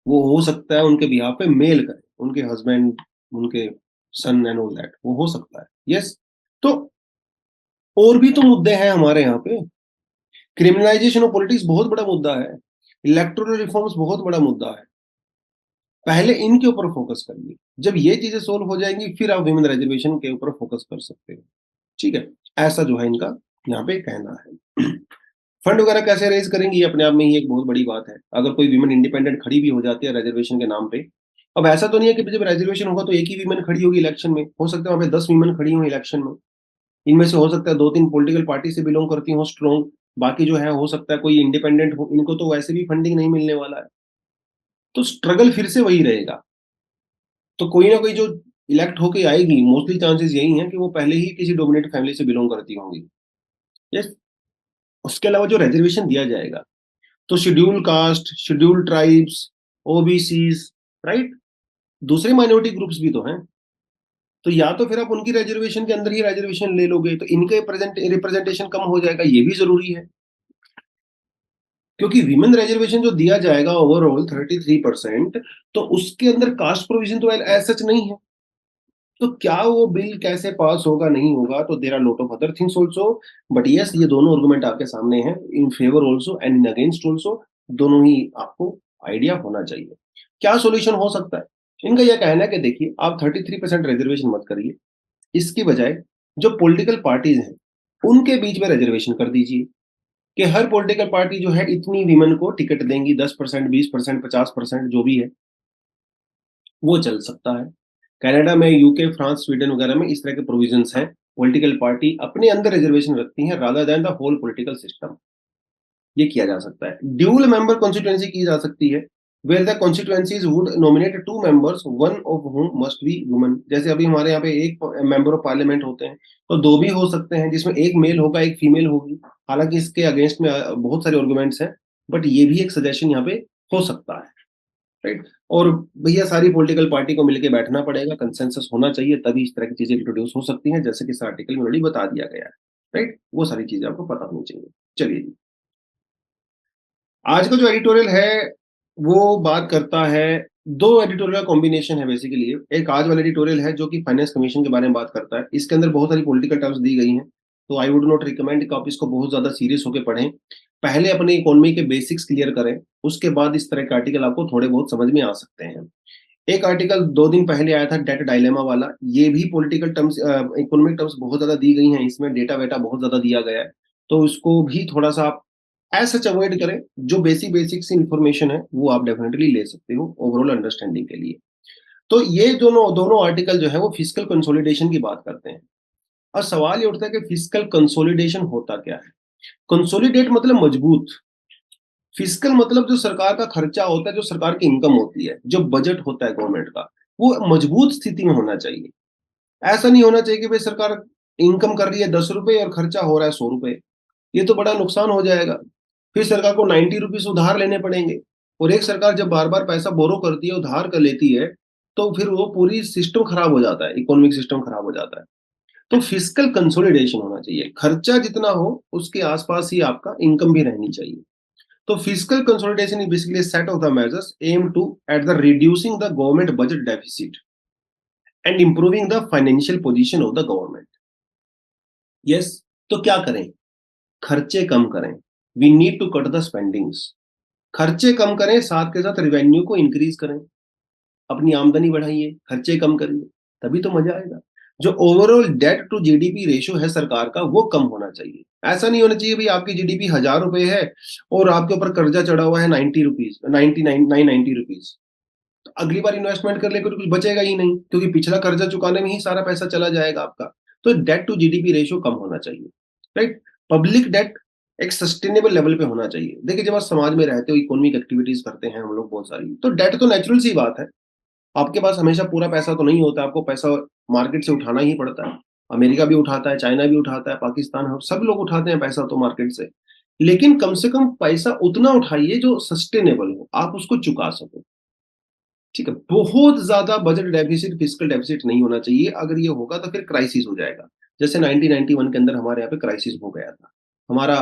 वो हो सकता है उनके बिहाफ पे मेल करे, उनके हस्बैंड, उनके सन एंड ऑल दैट, वो हो सकता है। यस, तो और भी तो मुद्दे हैं हमारे यहाँ पे। क्रिमिनलाइजेशन ऑफ पॉलिटिक्स बहुत बड़ा मुद्दा है। इलेक्टोरल रिफॉर्म्स बहुत बड़ा मुद्दा है। पहले इनके ऊपर फोकस करिए। जब ये चीजें सोल्व हो जाएंगी, फिर आप विमेन रिजर्वेशन के ऊपर फोकस कर सकते हो। ठीक है, ऐसा जो है इनका यहाँ पे कहना है। फंड वगैरह कैसे रेज करेंगी, ये अपने आप में ही एक बहुत बड़ी बात है। अगर कोई विमेन इंडिपेंडेंट खड़ी भी हो जाती है रिजर्वेशन के नाम पे, अब ऐसा तो नहीं है कि जब रिजर्वेशन होगा तो एक ही विमेन खड़ी होगी इलेक्शन में, हो सकता है वहां पे 10 विमेन खड़ी हो इलेक्शन में। इनमें से हो सकता है 2-3 पॉलिटिकल पार्टी से बिलोंग करती हो स्ट्रॉन्ग, बाकी जो है हो सकता है कोई इंडिपेंडेंट हो। इनको तो वैसे भी फंडिंग नहीं मिलने वाला है, तो स्ट्रगल फिर से वही रहेगा। तो कोई ना कोई जो इलेक्ट होके आएगी, मोस्टली चांसेस यही हैं कि वो पहले ही किसी डोमिनेट फैमिली से बिलोंग करती होंगी। यस, उसके अलावा जो रिजर्वेशन दिया जाएगा, तो schedule caste, schedule tribes, OBCs, right, दूसरे माइनॉरिटी ग्रुप्स भी तो हैं। तो या तो फिर आप उनकी रिजर्वेशन के अंदर ही रिजर्वेशन ले लोगे, तो इनके रिप्रेजेंटेशन कम हो जाएगा, ये भी जरूरी है। क्योंकि विमेन रिजर्वेशन जो दिया जाएगा ओवरऑल 33%, तो उसके अंदर कास्ट प्रोविजन तो एज सच नहीं है। तो क्या वो बिल कैसे पास होगा, नहीं होगा, तो there are lot of other things also. But yes, ये दोनों आर्गुमेंट आपके सामने हैं, in favour also and in against also. दोनों ही आपको आइडिया होना चाहिए। क्या सॉल्यूशन हो सकता है? इनका यह कहना है कि देखिए, आप 33% रिजर्वेशन मत करिए, इसकी बजाय जो पॉलिटिकल पार्टीज हैं उनके बीच में रिजर्वेशन कर दीजिए, कि हर पॉलिटिकल पार्टी जो है इतनी विमेन को टिकट देंगी, 10%, 20%, 50%, जो भी है वो चल सकता है। कनाडा में, यूके, फ्रांस, स्वीडन वगैरह में इस तरह के प्रोविजंस हैं। पॉलिटिकल पार्टी अपने अंदर रिजर्वेशन रखती हैं rather than the whole political system. ये किया जा सकता है। ड्यूल मेंबर कॉन्स्टिट्यूएंसी की जा सकती है, where the constituencies would nominate 2 members, one of whom must be woman. जैसे अभी हमारे यहाँ पे एक मेंबर ऑफ पार्लियामेंट होते हैं, तो 2 भी हो सकते हैं, जिसमें एक मेल होगा, एक फीमेल होगी। हालांकि इसके अगेंस्ट में बहुत सारे आर्गुमेंट्स हैं, बट ये भी एक सजेशन यहाँ पे हो सकता है, राइट। और भैया सारी पॉलिटिकल पार्टी को मिलके बैठना पड़ेगा, कंसेंसस होना चाहिए, तभी इस तरह की चीजें इंट्रोड्यूस हो सकती हैं, जैसे कि इस आर्टिकल में ऑलरेडी बता दिया गया है, राइट। वो सारी चीजें आपको पता होनी चाहिए। चलिए जी, आज का जो एडिटोरियल है वो बात करता है, दो एडिटोरियल कॉम्बिनेशन है बेसिकली। एक आज वाला एडिटोरियल है जो कि फाइनेंस कमीशन के बारे में बात करता है। इसके अंदर बहुत सारी पॉलिटिकल टर्म्स दी गई हैं, तो आई वुड नॉट रिकमेंड कि आप इसको बहुत ज्यादा सीरियस होकर पढ़ें। पहले अपने इकोनॉमी के बेसिक्स क्लियर करें, उसके बाद इस तरह के आर्टिकल आपको थोड़े बहुत समझ में आ सकते हैं। एक आर्टिकल 2 दिन पहले आया था, डेट डायलेमा वाला। ये भी पॉलिटिकल टर्म्स, इकोनॉमिक टर्म्स बहुत ज्यादा दी गई हैं इसमें, डेटा वेटा बहुत ज्यादा दिया गया है, तो इसको भी थोड़ा सा आप एज सच अवॉइड करें। जो बेसिक बेसिक सी इंफॉर्मेशन है वो आप डेफिनेटली ले सकते हो ओवरऑल अंडरस्टैंडिंग के लिए। तो ये दोनों दोनों आर्टिकल जो है वो फिस्कल कंसोलिडेशन की बात करते हैं। और सवाल ये उठता है कि फिस्कल कंसोलिडेशन होता क्या है? कंसोलिडेट मतलब मजबूत, फिस्कल मतलब जो सरकार का खर्चा होता है, जो सरकार की इनकम होती है, जो बजट होता है गवर्नमेंट का, वो मजबूत स्थिति में होना चाहिए। ऐसा नहीं होना चाहिए कि भाई सरकार इनकम कर रही है 10 रुपए और खर्चा हो रहा है 100 रुपए, ये तो बड़ा नुकसान हो जाएगा। फिर सरकार को 90 रुपीज उधार लेने पड़ेंगे। और एक सरकार जब बार बार पैसा बोरो करती है, उधार कर लेती है, तो फिर वो पूरी सिस्टम खराब हो जाता है, इकोनॉमिक सिस्टम खराब हो जाता है। तो फिस्कल कंसोलिडेशन होना चाहिए, खर्चा जितना हो उसके आसपास ही आपका इनकम भी रहनी चाहिए। तो fiscal consolidation is basically a set of the measures aimed to at the reducing the government budget deficit and improving the financial position of the government. Yes, तो क्या करें? खर्चे कम करें। We need to cut the spendings. खर्चे कम करें, साथ के साथ रेवेन्यू को इंक्रीज करें। अपनी आमदनी बढ़ाइए, खर्चे कम करिए, तभी तो मजा आएगा। जो overall debt to GDP ratio है सरकार का, वो कम होना चाहिए। ऐसा नहीं होना चाहिए भाई आपकी जीडीपी 1000 रुपए है और आपके ऊपर कर्जा चढ़ा हुआ है 90 रुपीज, 990 रुपीज। तो अगली बार इन्वेस्टमेंट कर लेकर कुछ बचेगा ही नहीं, क्योंकि पिछला कर्जा चुकाने में ही सारा पैसा चला जाएगा आपका। तो डेट टू जीडीपी रेशियो कम होना चाहिए, राइट। पब्लिक डेट एक सस्टेनेबल लेवल पे होना चाहिए। देखिए, जब आप समाज में रहते हो, इकोनॉमिक एक्टिविटीज करते हैं हम लोग बहुत सारी, तो डेट तो नेचुरल सी बात है। आपके पास हमेशा पूरा पैसा तो नहीं होता, आपको पैसा मार्केट से उठाना ही पड़ता है। अमेरिका भी उठाता है, चाइना भी उठाता है, पाकिस्तान है, सब लोग उठाते हैं पैसा तो मार्केट से। लेकिन कम से कम पैसा उतना उठाइए जो सस्टेनेबल हो, आप उसको चुका सको। ठीक है? बहुत ज़्यादा बजट डेफिसिट, फिस्कल डेफिसिट नहीं होना चाहिए। अगर ये होगा तो फिर क्राइसिस हो जाएगा। जैसे 1991 के अंदर हमारे यहाँ पे क्राइसिस हो गया था। हमारा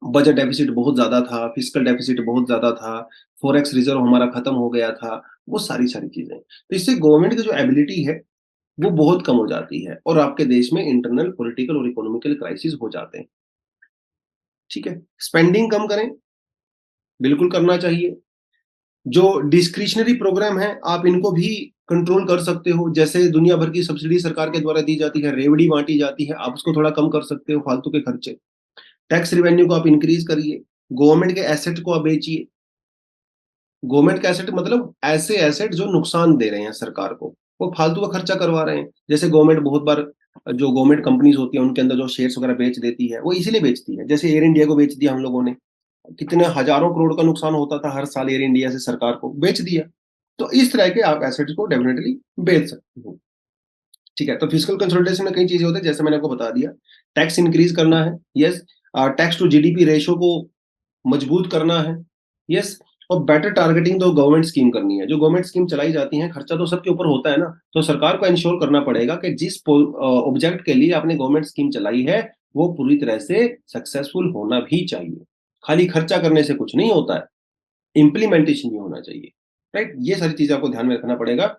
बजट डेफिसिट बहुत ज़्यादा था, फिस्कल डेफिसिट बहुत ज़्यादा था, फॉरेक्स रिज़र्व हमारा खत्म हो गया था, वो सारी-सारी चीज़ें। तो इससे गवर्नमेंट की जो एबिलिटी है, वो बहुत कम हो जाती है और आपके देश में इंटरनल पॉलिटिकल और इकोनॉमिकल क्राइसिस हो जाते हैं। ठीक है? स्पेंडिंग कम करें, बिल्कुल करना चाहिए। जो डिस्क्रिशनरी प्रोग्राम है, आप इनको भी कंट्रोल कर सकते हो। जैसे दुनिया भर की सब्सिडी सरकार के द्वारा दी जाती है, रेवड़ी बाँटी जाती है, आप उसको थोड़ा कम कर सकते हो, फालतू के खर्चे। टैक्स रेवेन्यू को आप इंक्रीज़ करिए, गवर्नमेंट के एसेट को आप बेचिए। गवर्नमेंट का एसेट मतलब ऐसे एसेट जो नुकसान दे रहे हैं सरकार को, वो फालतू का खर्चा करवा रहे हैं। जैसे गवर्नमेंट बहुत बार जो गवर्नमेंट कंपनीज़ होती हैं, उनके अंदर जो शेयर्स वगैरह बेच देती है, वो इसीलिए बेचती है। जैसे एयर इंडिया को बेच दिया हम लोगों ने, कितने हज़ारों करोड़ का नुकसान होता था हर साल एयर इंडिया से सरकार को, बेच दिया। तो इस तरह के आप एसेट्स को डेफिनिटली बेच सकते हो। ठीक है? तो फिस्कल कंसोलिडेशन में कई चीज़ें होती हैं, जैसे मैंने आपको बता दिया। टैक्स इंक्रीज़ करना है, yes. Tax to GDP ratio को मजबूत करना है, यस। और बेटर टारगेटिंग तो गवर्नमेंट स्कीम करनी है। जो गवर्नमेंट स्कीम चलाई जाती हैं, खर्चा तो सबके ऊपर होता है ना, तो सरकार को इंश्योर करना पड़ेगा कि जिस ऑब्जेक्ट के लिए आपने गवर्नमेंट स्कीम चलाई है, वो पूरी तरह से सक्सेसफुल होना भी चाहिए। खाली खर्चा करने से कुछ नहीं होता है, इम्प्लीमेंटेशन भी होना चाहिए, राइट? ये सारी चीज़ें आपको ध्यान में रखना पड़ेगा।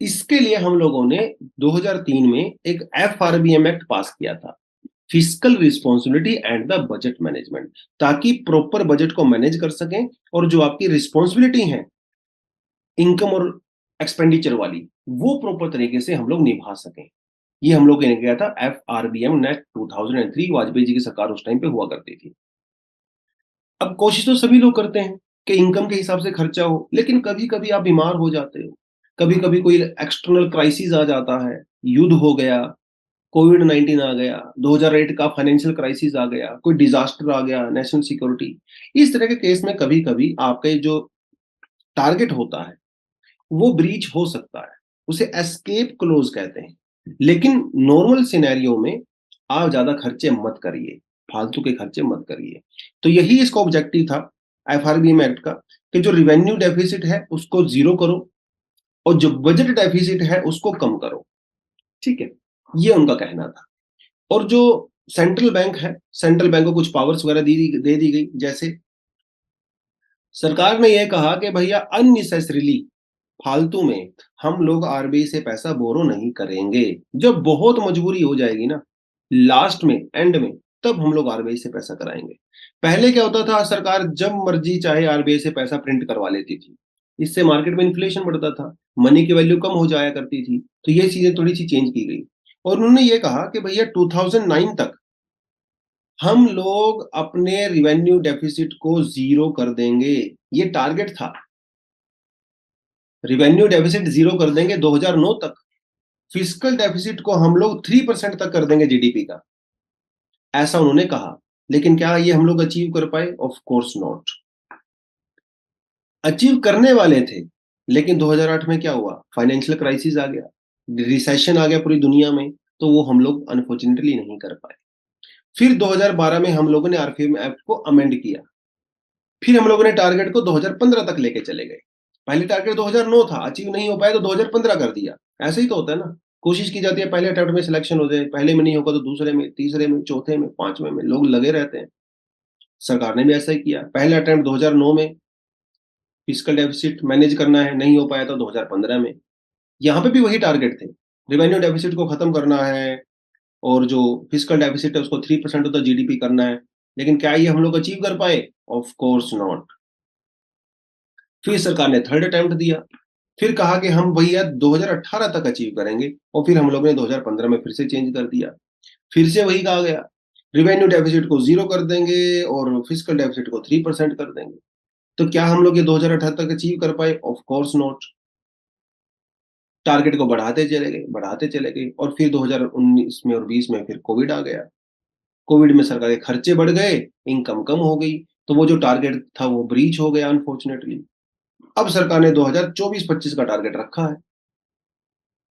इसके लिए हम लोगों ने 2003 में एक एफआरबीएम एक्ट पास किया था, fiscal responsibility and the budget management, ताकि प्रॉपर बजट को मैनेज कर सकें और जो आपकी रिस्पॉन्सिबिलिटी है इनकम और एक्सपेंडिचर वाली, वो प्रॉपर तरीके से हम लोग निभा सकें। ये हम लोग ने किया था F R B M net 2003, Vajpayee ji की सरकार उस टाइम पे हुआ करती थी। अब कोशिश तो सभी लोग करते हैं कि इनकम के हिसाब से खर्चा हो, लेकिन कभी कभी आप बीमार हो जाते हो, कभी कभी कोई एक्सटर्नल क्राइसिस आ जाता है, युद्ध हो गया, कोविड-19 आ गया, 2008 का फाइनेंशियल क्राइसिस आ गया, कोई डिज़ास्टर आ गया, नेशनल सिक्योरिटी। इस तरह के केस में कभी-कभी आपका ये जो टारगेट होता है, वो ब्रीच हो सकता है। उसे एस्केप क्लॉज़ कहते हैं। लेकिन नॉर्मल सिनेरियो में आप ज़्यादा खर्चे मत करिए, फालतू के खर्चे मत करिए। तो यही इसका ऑब्जेक्टिव था एफआरबीएम एक्ट का, कि जो रेवेन्यू डेफिसिट है, उसको ज़ीरो करो और जो बजट डेफिसिट है, उसको कम करो। ठीक है? ये उनका कहना था। और जो सेंट्रल बैंक है, सेंट्रल बैंक को कुछ पावर्स वगैरह दे दी गई। जैसे सरकार ने यह कहा कि भैया अननेसेसरीली, फालतू में हम लोग आरबीआई से पैसा बोरो नहीं करेंगे। जब बहुत मजबूरी हो जाएगी ना, लास्ट में, एंड में, तब हम लोग आरबीआई से पैसा कराएंगे। पहले क्या होता था, सरकार जब मर्जी चाहे आरबीआई से पैसा प्रिंट करवा लेती थी। इससे मार्केट में इन्फ्लेशन बढ़ता था, मनी की वैल्यू कम हो जाया करती थी। तो ये चीजें थोड़ी सी चेंज की गई और उन्होंने ये कहा कि भैया 2009 तक हम लोग अपने रिवेन्यू डेफिसिट को ज़ीरो कर देंगे। ये टारगेट था। रिवेन्यू डेफिसिट ज़ीरो कर देंगे 2009 तक। फिस्कल डेफिसिट को हम लोग 3% तक कर देंगे जीडीपी का। ऐसा उन्होंने कहा। लेकिन क्या ये हम लोग अचीव कर पाए? Of course not. अचीव करने वाले थे, लेकिन 2008 में क्या हुआ? फाइनेंशियल क्राइसिस आ गया, रिसेशन आ गया पूरी दुनिया में, तो वो हम लोग अनफॉर्चुनेटली नहीं कर पाए। फिर 2012 में हम लोगों ने आरपीएम एक्ट को अमेंड किया। फिर हम लोगों ने टारगेट को 2015 तक लेके चले गए। पहले टारगेट 2009 था, अचीव नहीं हो पाया तो 2015 कर दिया। ऐसे ही तो होता है ना। कोशिश की जाती है पहले अटेम्प्ट में सिलेक्शन हो जाए, पहले में नहीं होगा तो दूसरे में, तीसरे में, चौथे में, पांचवें में लोग लगे रहते हैं। सरकार ने भी ऐसा ही किया। पहले अटेम्प्ट 2009 में फिस्कल डेफिसिट मैनेज करना है, नहीं हो पाया था 2015 में। यहाँ पे भी वही टारगेट थे, रिवेन्यू डेफिसिट को खत्म करना है और जो फिस्कल डेफिसिट है उसको 3% ऑफ द जीडीपी करना है। लेकिन क्या ये हम लोग अचीव कर पाए? Of course not. फिर सरकार ने थर्ड अटेम्प्ट दिया। फिर कहा कि हम भैया 2018 तक अचीव करेंगे और फिर हम लोग ने 2015 में फिर से चेंज कर दिया। फिर से वही कहा गया, रिवेन्यू डेफिसिट को ज़ीरो कर देंगे और फिस्कल डेफिसिट को 3% कर देंगे। तो क्या हम लोग ये 2018 तक अचीव कर पाए? Of course not. टारगेट को बढ़ाते चले गए और फिर 2019 में और 20 में फिर कोविड आ गया। कोविड में सरकार के खर्चे बढ़ गए, इनकम कम हो गई, तो वो जो टारगेट था वो ब्रीच हो गया अनफॉर्चुनेटली। अब सरकार ने 2024-25 का टारगेट रखा है,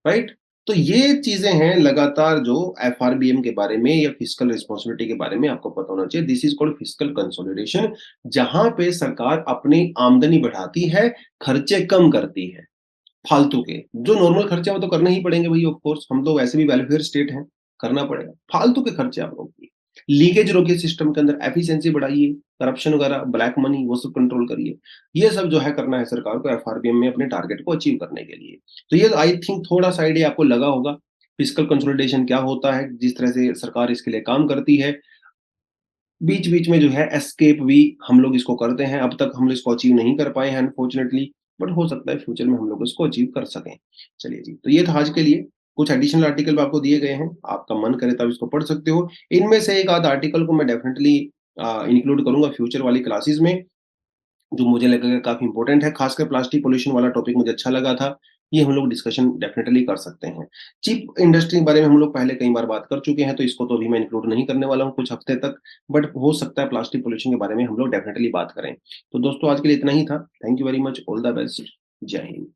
राइट? तो ये चीज़ें हैं लगातार जो एफआरबीएम के बारे में या फिस्कल रिस्पॉन्सिबिलिटी के बारे में आपको पता होना चाहिए। This is called fiscal consolidation, जहाँ पे सरकार अपनी आमदनी बढ़ाती है, खर्चे कम करती है। फालतू के, जो नॉर्मल खर्चे हैं वो तो करने ही पड़ेंगे भई ऑफ कोर्स, हम तो वैसे भी वेलफेयर स्टेट हैं, करना पड़ेगा। फालतू के खर्चे आप रोकिए, लीकेज रोकिए सिस्टम के अंदर, एफिशिएंसी बढ़ाइए, करप्शन वगैरह, ब्लैक मनी वो सब कंट्रोल करिए। ये सब जो है करना है सरकार को एफआरबीएम में अपने टारगेट को अचीव करने के लिए। तो ये आई थिंक थोड़ा-सा आइडिया आपको लगा होगा, फिस्कल कंसोलिडेशन क्या होता है, जिस तरह से सरकार इसके लिए काम करती है। बीच-बीच में जो है एस्केप भी हम लोग इसको करते हैं, अब तक हम इसको अचीव नहीं कर पाए हैं अनफॉर्चुनेटली, बट हो सकता है फ्यूचर में हम लोग इसको अचीव कर सकें। चलिए जी, तो ये था आज के लिए, कुछ एडिशनल आर्टिकल आपको दिए गए हैं, आपका मन करे तब इसको पढ़ सकते हो। इनमें से एक आध आर्टिकल को मैं डेफिनिटली इंक्लूड करूँगा फ्यूचर वाली क्लासेस में, जो मुझे लगेगा काफ़ी इम्पोर्टेंट है, खासकर प्लास्टिक पॉल्यूशन वाला टॉपिक मुझे अच्छा लगा था। ये हम लोग डिस्कशन डेफिनिटली कर सकते हैं। चिप इंडस्ट्री के बारे में हम लोग पहले कई बार बात कर चुके हैं, तो इसको तो अभी मैं इंक्लूड नहीं करने वाला हूँ कुछ हफ्ते तक, बट हो सकता है प्लास्टिक पॉल्यूशन के बारे में हम लोग डेफिनिटली बात करें। तो दोस्तों आज के लिए इतना ही था। Thank you very much, all the best. जय हिंद।